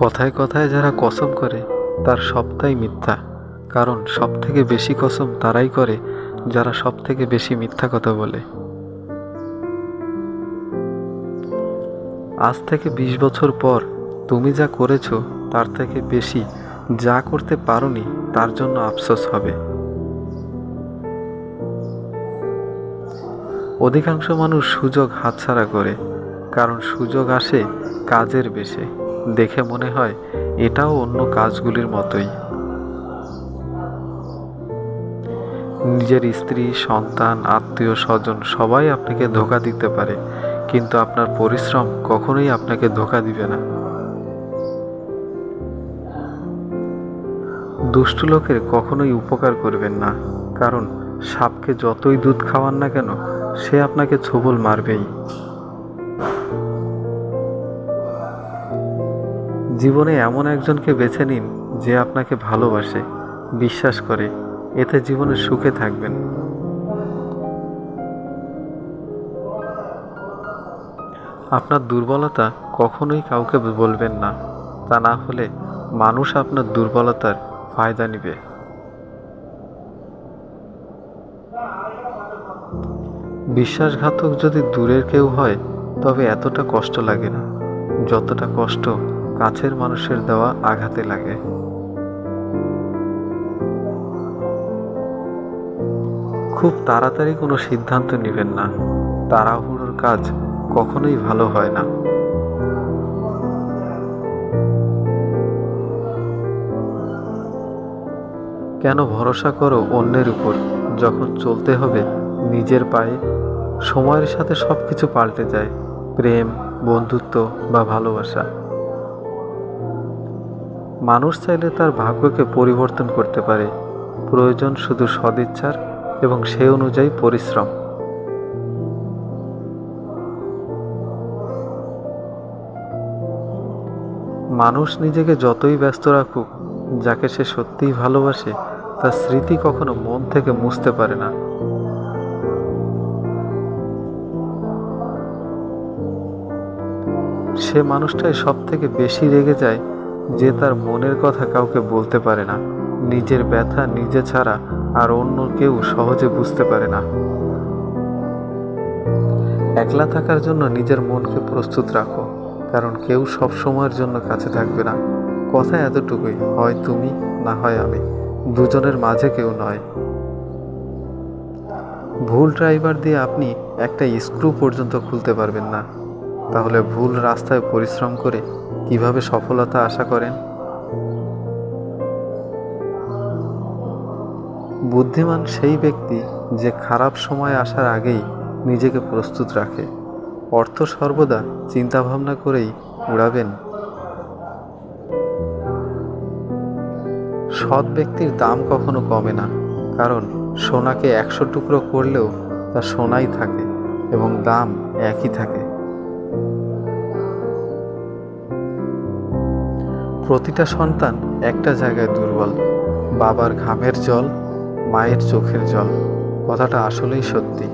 কথায় কথায় যারা কসম করে তার সবটাই মিথ্যা, কারণ সবথেকে বেশি কসম তারাই করে যারা সবথেকে বেশি মিথ্যা কথা বলে। আজ থেকে 20 বছর পর তুমি যা করেছো তার থেকে বেশি যা করতে পারোনি তার জন্য আফসোস হবে। অধিকাংশ মানুষ সুযোগ হাতছাড়া করে, কারণ সুযোগ আসে কাজের বেশে, দেখে মনে হয় এটাও অন্য কাজগুলির মতোই। নিজের স্ত্রী, সন্তান, আত্মীয় স্বজন সবাই আপনাকে ধোঁকা দিতে পারে, কিন্তু আপনার পরিশ্রম কখনোই আপনাকে ধোঁকা দিবে না। দুষ্ট লোকের কখনোই উপকার করবেন না, কারণ সাপকে যতই দুধ খাওয়ান না কেন সে আপনাকে ছোবল মারবেই। জীবনে এমন একজনকে বেছে নিন যে আপনাকে ভালোবাসে, বিশ্বাস করে, এতে জীবনে সুখে থাকবেন। আপনার দুর্বলতা কখনোই কাউকে বলবেন না, তা না হলে মানুষ আপনার দুর্বলতার ফায়দা নেবে। বিশ্বাসঘাতক যদি দূরের কেউ হয় তবে এতটা কষ্ট লাগে না যতটা কষ্ট কাছের মানুষের দেওয়া আঘাতে লাগে। খুব তাড়াতাড়ি কোনো সিদ্ধান্ত নেবেন না, তাড়াহুড়োর কাজ কখনোই ভালো হয় না। কেন ভরসা করো অন্যের উপর যখন চলতে হবে নিজের পায়ে? সময়ের সাথে সবকিছু পাল্টে যায়, প্রেম, বন্ধুত্ব বা ভালোবাসা। মানুষ চাইলে তার ভাগ্যকে পরিবর্তন করতে পারে, প্রয়োজন শুধু সদিচ্ছার এবং সে অনুযায়ী পরিশ্রম। মানুষ নিজেকে যতই ব্যস্ত রাখুক, যাকে সে সত্যিই ভালোবাসে তার স্মৃতি কখনো মন থেকে মুছতে পারে না। সে মানুষটাই সব থেকে বেশি রেগে যায় যে তার মনের কথা কাউকে বলতে পারে না, নিজের ব্যথা নিজে ছাড়া আর অন্য কেউ সহজে বুঝতে পারে না। একলা থাকার জন্য নিজের মনকে প্রস্তুত রাখো, কারণ কেউ সব সময়ের জন্য কাছে থাকবে না। কথা এতটুকুই, হয় তুমি না হয় আমি, দুজনের মাঝে কেউ নয়। ভুল ড্রাইভার দিয়ে আপনি একটা স্ক্রু পর্যন্ত খুলতে পারবেন না, তাহলে ভুল রাস্তায় পরিশ্রম করে কিভাবে সফলতা আশা করেন? বুদ্ধিমান সেই ব্যক্তি যে খারাপ সময় আসার আগেই নিজেকে প্রস্তুত রাখে। অর্থ সর্বদা চিন্তাভাবনা করেই উড়াবেন। সৎ ব্যক্তির দাম কখনো কমে না, কারণ সোনাকে 100 টুকরো করলেও তা সোনাই থাকে এবং দাম একই থাকে। প্রতিটা সন্তান একটা জায়গায় দুর্বল, বাবার ঘামের জল, মায়ের চোখের জল। কথাটা আসলেই সত্যি।